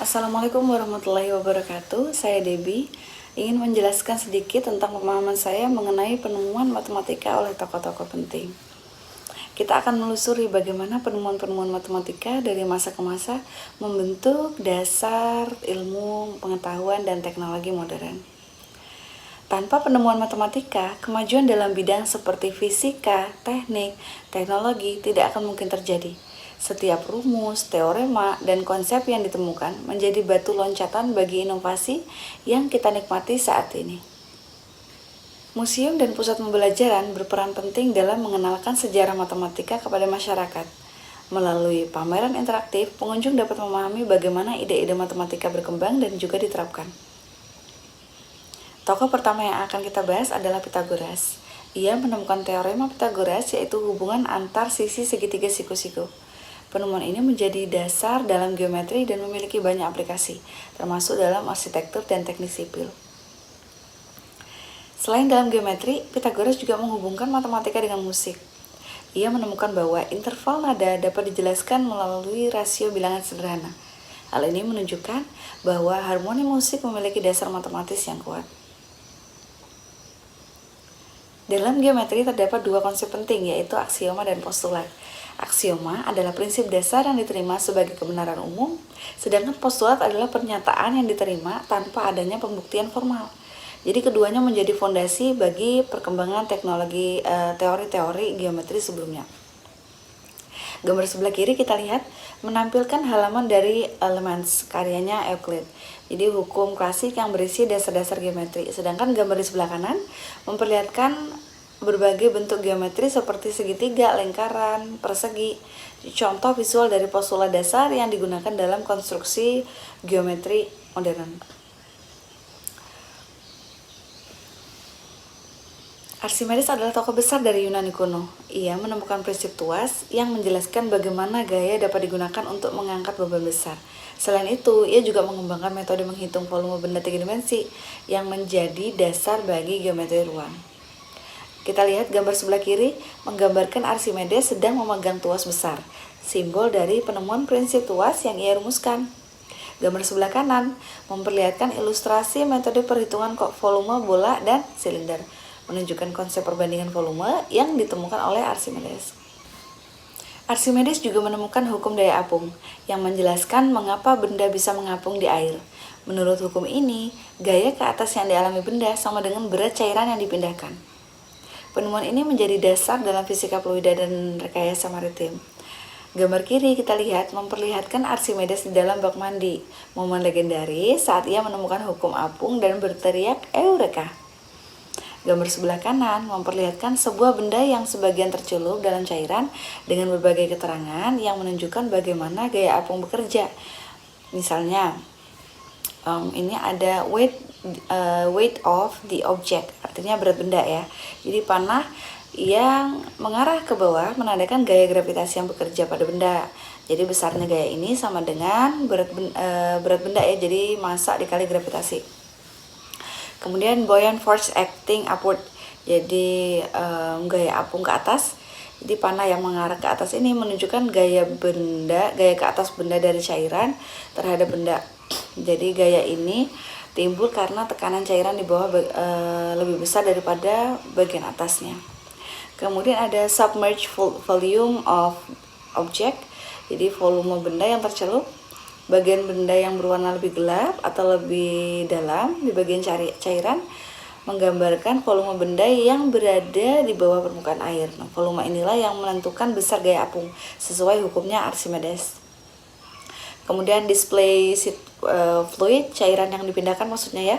Assalamualaikum warahmatullahi wabarakatuh. Saya Debbie, ingin menjelaskan sedikit tentang pemahaman saya mengenai penemuan matematika oleh tokoh-tokoh penting. Kita akan menelusuri bagaimana penemuan-penemuan matematika dari masa ke masa membentuk dasar ilmu, pengetahuan, dan teknologi modern. Tanpa penemuan matematika, kemajuan dalam bidang seperti fisika, teknik, teknologi tidak akan mungkin terjadi. Setiap rumus, teorema, dan konsep yang ditemukan menjadi batu loncatan bagi inovasi yang kita nikmati saat ini. Museum dan pusat pembelajaran berperan penting dalam mengenalkan sejarah matematika kepada masyarakat. Melalui pameran interaktif, pengunjung dapat memahami bagaimana ide-ide matematika berkembang dan juga diterapkan. Tokoh pertama yang akan kita bahas adalah Pythagoras. Ia menemukan teorema Pythagoras, yaitu hubungan antar sisi segitiga siku-siku. Penemuan ini menjadi dasar dalam geometri dan memiliki banyak aplikasi, termasuk dalam arsitektur dan teknik sipil. Selain dalam geometri, Pythagoras juga menghubungkan matematika dengan musik. Ia menemukan bahwa interval nada dapat dijelaskan melalui rasio bilangan sederhana. Hal ini menunjukkan bahwa harmoni musik memiliki dasar matematis yang kuat. Dalam geometri terdapat dua konsep penting, yaitu aksioma dan postulat. Aksioma adalah prinsip dasar yang diterima sebagai kebenaran umum, sedangkan postulat adalah pernyataan yang diterima tanpa adanya pembuktian formal. Jadi keduanya menjadi fondasi bagi perkembangan teknologi teori-teori geometri sebelumnya. Gambar sebelah kiri kita lihat menampilkan halaman dari Elements karyanya Euclid. Jadi hukum klasik yang berisi dasar-dasar geometri. Sedangkan gambar di sebelah kanan memperlihatkan berbagai bentuk geometri seperti segitiga, lingkaran, persegi. Contoh visual dari postulat dasar yang digunakan dalam konstruksi geometri modern. Archimedes adalah tokoh besar dari Yunani kuno. Ia menemukan prinsip tuas yang menjelaskan bagaimana gaya dapat digunakan untuk mengangkat beban besar. Selain itu, ia juga mengembangkan metode menghitung volume benda 3 dimensi yang menjadi dasar bagi geometri ruang. Kita lihat gambar sebelah kiri menggambarkan Archimedes sedang memegang tuas besar, simbol dari penemuan prinsip tuas yang ia rumuskan. Gambar sebelah kanan memperlihatkan ilustrasi metode perhitungan volume bola dan silinder, menunjukkan konsep perbandingan volume yang ditemukan oleh Archimedes. Archimedes juga menemukan hukum daya apung yang menjelaskan mengapa benda bisa mengapung di air. Menurut hukum ini, gaya ke atas yang dialami benda sama dengan berat cairan yang dipindahkan. Penemuan ini menjadi dasar dalam fisika fluida dan rekayasa maritim. Gambar kiri kita lihat memperlihatkan Archimedes di dalam bak mandi, momen legendaris saat ia menemukan hukum apung dan berteriak Eureka. Gambar sebelah kanan memperlihatkan sebuah benda yang sebagian tercelup dalam cairan dengan berbagai keterangan yang menunjukkan bagaimana gaya apung bekerja. Misalnya, ini ada weight of the object, artinya berat benda ya. Jadi panah yang mengarah ke bawah menandakan gaya gravitasi yang bekerja pada benda. Jadi besarnya gaya ini sama dengan berat benda ya, jadi massa dikali gravitasi. Kemudian buoyant force acting upward, jadi gaya apung ke atas. Jadi panah yang mengarah ke atas ini menunjukkan gaya ke atas benda dari cairan terhadap benda. Jadi gaya ini timbul karena tekanan cairan di bawah lebih besar daripada bagian atasnya. Kemudian ada submerged volume of object, jadi volume benda yang tercelup. Bagian benda yang berwarna lebih gelap atau lebih dalam di bagian cairan menggambarkan volume benda yang berada di bawah permukaan air. Nah, volume inilah yang menentukan besar gaya apung sesuai hukumnya Archimedes. Kemudian display fluid, cairan yang dipindahkan maksudnya ya.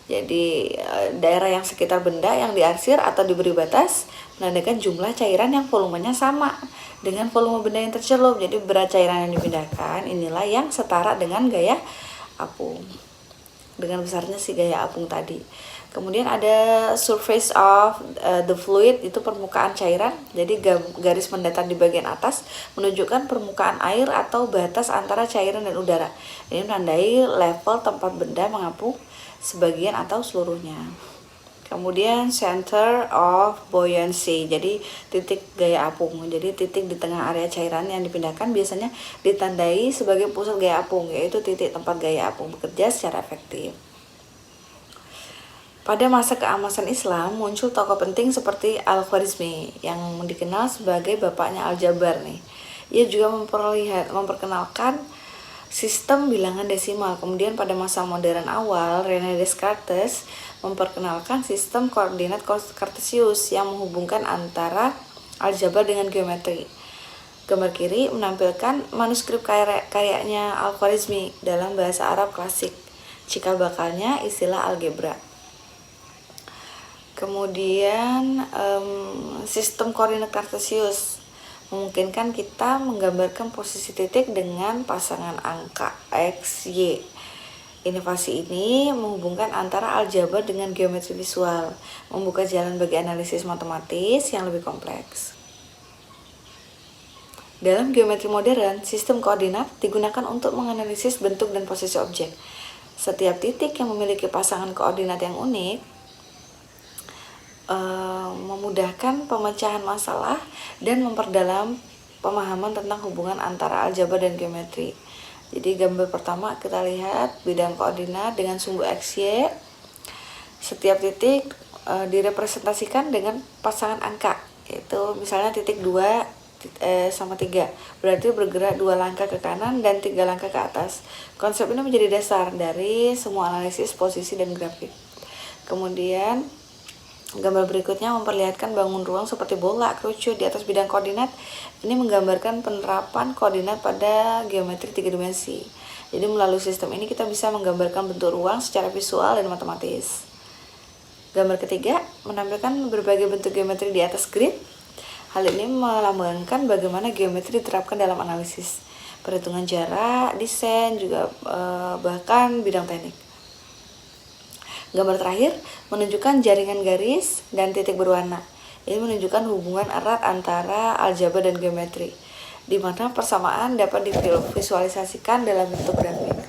Jadi daerah yang sekitar benda yang diarsir atau diberi batas menandakan jumlah cairan yang volumenya sama dengan volume benda yang tercelup. Jadi berat cairan yang dipindahkan inilah yang setara dengan gaya apung, dengan besarnya si gaya apung tadi. Kemudian ada surface of the fluid, itu permukaan cairan. Jadi garis mendatar di bagian atas menunjukkan permukaan air atau batas antara cairan dan udara. Ini menandai level tempat benda mengapung sebagian atau seluruhnya. Kemudian center of buoyancy, jadi titik gaya apung. Jadi titik di tengah area cairan yang dipindahkan biasanya ditandai sebagai pusat gaya apung, yaitu titik tempat gaya apung bekerja secara efektif. Pada masa keemasan Islam muncul tokoh penting seperti Al-Khwarizmi yang dikenal sebagai bapaknya Al-Jabar nih. Ia juga memperkenalkan sistem bilangan desimal. Kemudian pada masa modern awal, René Descartes memperkenalkan sistem koordinat kartesius yang menghubungkan antara aljabar dengan geometri. Gambar kiri menampilkan manuskrip karyanya Al-Khwarizmi dalam bahasa Arab klasik. Cikal bakalnya istilah algebra. Kemudian sistem koordinat kartesius memungkinkan kita menggambarkan posisi titik dengan pasangan angka X, Y. Inovasi ini menghubungkan antara aljabar dengan geometri visual, membuka jalan bagi analisis matematis yang lebih kompleks. Dalam geometri modern, sistem koordinat digunakan untuk menganalisis bentuk dan posisi objek. Setiap titik yang memiliki pasangan koordinat yang unik memudahkan pemecahan masalah dan memperdalam pemahaman tentang hubungan antara aljabar dan geometri. Jadi gambar pertama kita lihat bidang koordinat dengan sumbu X, Y. Setiap titik direpresentasikan dengan pasangan angka, yaitu misalnya titik 2 sama 3, berarti bergerak 2 langkah ke kanan dan 3 langkah ke atas. Konsep ini menjadi dasar dari semua analisis posisi dan grafik. Kemudian gambar berikutnya memperlihatkan bangun ruang seperti bola kerucut di atas bidang koordinat. Ini menggambarkan penerapan koordinat pada geometri 3 dimensi. Jadi melalui sistem ini kita bisa menggambarkan bentuk ruang secara visual dan matematis. Gambar ketiga menampilkan berbagai bentuk geometri di atas grid. Hal ini melambangkan bagaimana geometri diterapkan dalam analisis, perhitungan jarak, desain, juga bahkan bidang teknik. Gambar terakhir menunjukkan jaringan garis dan titik berwarna. Ini menunjukkan hubungan erat antara aljabar dan geometri, di mana persamaan dapat divisualisasikan dalam bentuk grafik.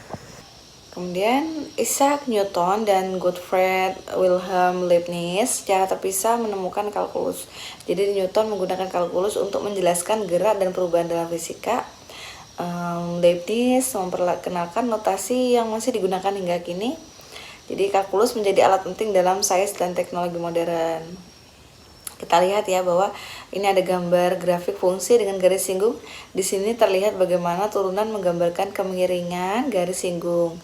Kemudian Isaac Newton dan Gottfried Wilhelm Leibniz secara terpisah menemukan kalkulus. Jadi Newton menggunakan kalkulus untuk menjelaskan gerak dan perubahan dalam fisika. Leibniz memperkenalkan notasi yang masih digunakan hingga kini. Jadi kalkulus menjadi alat penting dalam sains dan teknologi modern. Kita lihat ya bahwa ini ada gambar grafik fungsi dengan garis singgung. Di sini terlihat bagaimana turunan menggambarkan kemiringan garis singgung.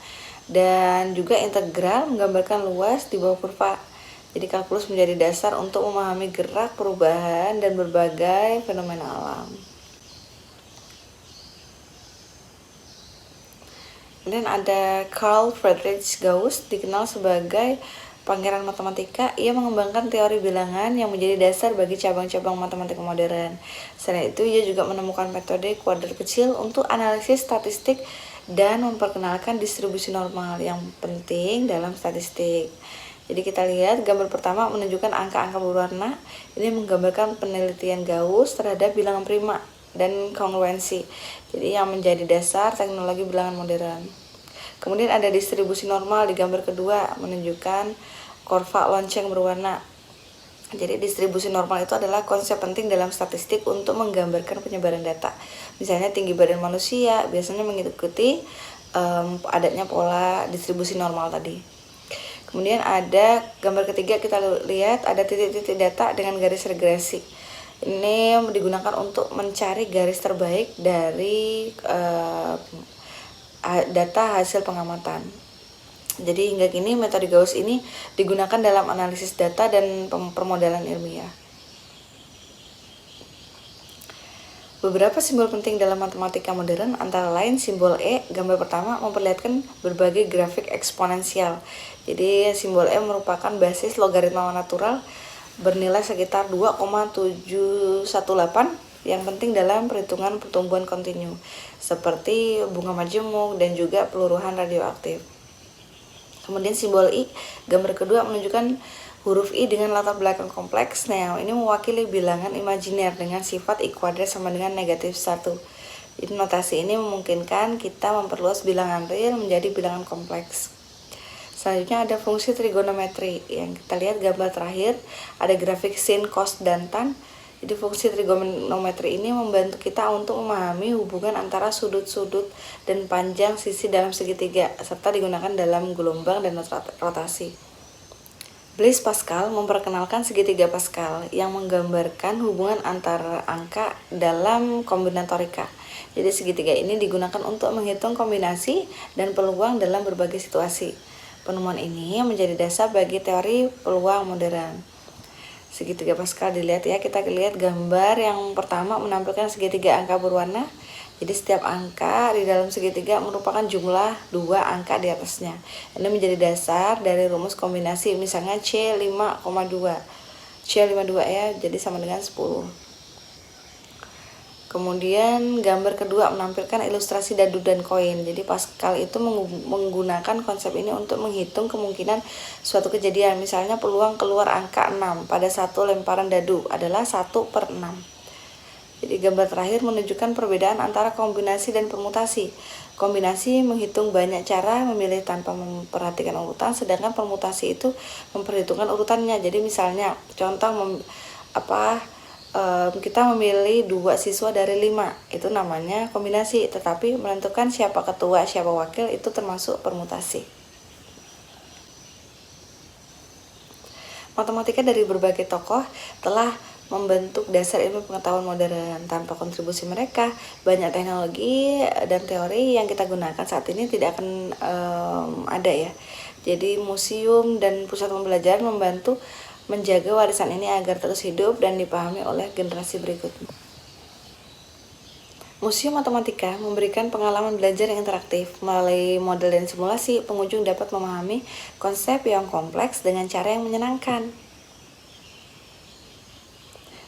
Dan juga integral menggambarkan luas di bawah kurva. Jadi kalkulus menjadi dasar untuk memahami gerak, perubahan, dan berbagai fenomena alam. Kemudian ada Carl Friedrich Gauss, dikenal sebagai pangeran matematika. Ia mengembangkan teori bilangan yang menjadi dasar bagi cabang-cabang matematika modern. Selain itu, ia juga menemukan metode kuadrat kecil untuk analisis statistik dan memperkenalkan distribusi normal yang penting dalam statistik. Jadi kita lihat gambar pertama menunjukkan angka-angka berwarna. Ini menggambarkan penelitian Gauss terhadap bilangan prima dan kongruensi, jadi yang menjadi dasar teknologi bilangan modern. Kemudian ada distribusi normal di gambar kedua menunjukkan kurva lonceng berwarna. Jadi distribusi normal itu adalah konsep penting dalam statistik untuk menggambarkan penyebaran data. Misalnya tinggi badan manusia biasanya mengikuti adanya pola distribusi normal tadi. Kemudian ada gambar ketiga, kita lihat ada titik-titik data dengan garis regresi. Ini digunakan untuk mencari garis terbaik dari data hasil pengamatan. Jadi hingga kini metode Gauss ini digunakan dalam analisis data dan permodalan ilmiah. Beberapa simbol penting dalam matematika modern antara lain simbol E. Gambar pertama memperlihatkan berbagai grafik eksponensial. Jadi simbol E merupakan basis logaritma natural bernilai sekitar 2,718 yang penting dalam perhitungan pertumbuhan kontinu seperti bunga majemuk dan juga peluruhan radioaktif. Kemudian simbol I, gambar kedua menunjukkan huruf I dengan latar belakang kompleks. Nah, ini mewakili bilangan imajiner dengan sifat I kuadrat sama dengan negatif 1. Jadi notasi ini memungkinkan kita memperluas bilangan real menjadi bilangan kompleks. Selanjutnya ada fungsi trigonometri. Yang kita lihat gambar terakhir, ada grafik sin, cos, dan tan. Jadi fungsi trigonometri ini membantu kita untuk memahami hubungan antara sudut-sudut dan panjang sisi dalam segitiga, serta digunakan dalam gelombang dan rotasi. Blaise Pascal memperkenalkan segitiga Pascal yang menggambarkan hubungan antara angka dalam kombinatorika. Jadi segitiga ini digunakan untuk menghitung kombinasi dan peluang dalam berbagai situasi. Penemuan ini menjadi dasar bagi teori peluang modern. Segitiga Pascal dilihat ya, kita lihat gambar yang pertama menampilkan segitiga angka berwarna. Jadi setiap angka di dalam segitiga merupakan jumlah 2 angka di atasnya. Ini menjadi dasar dari rumus kombinasi, misalnya C5,2. C52 ya, jadi sama dengan 10. Kemudian gambar kedua menampilkan ilustrasi dadu dan koin. Jadi Pascal itu menggunakan konsep ini untuk menghitung kemungkinan suatu kejadian. Misalnya peluang keluar angka 6 pada satu lemparan dadu adalah 1/6. Jadi gambar terakhir menunjukkan perbedaan antara kombinasi dan permutasi. Kombinasi menghitung banyak cara, memilih tanpa memperhatikan urutan, sedangkan permutasi itu memperhitungkan urutannya. Jadi misalnya contoh kita memilih 2 siswa dari 5, itu namanya kombinasi, tetapi menentukan siapa ketua, siapa wakil itu termasuk permutasi. Matematika dari berbagai tokoh telah membentuk dasar ilmu pengetahuan modern. Tanpa kontribusi mereka, banyak teknologi dan teori yang kita gunakan saat ini tidak akan ada ya. Jadi museum dan pusat pembelajaran membantu menjaga warisan ini agar terus hidup dan dipahami oleh generasi berikutnya. Museum Matematika memberikan pengalaman belajar yang interaktif. Melalui model dan simulasi, pengunjung dapat memahami konsep yang kompleks dengan cara yang menyenangkan.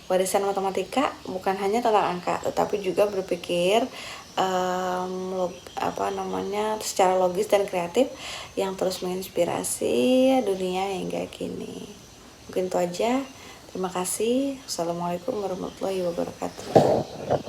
Warisan matematika bukan hanya tentang angka, tetapi juga berpikir secara logis dan kreatif yang terus menginspirasi dunia hingga kini. Mungkin itu aja. Terima kasih. Assalamualaikum warahmatullahi wabarakatuh.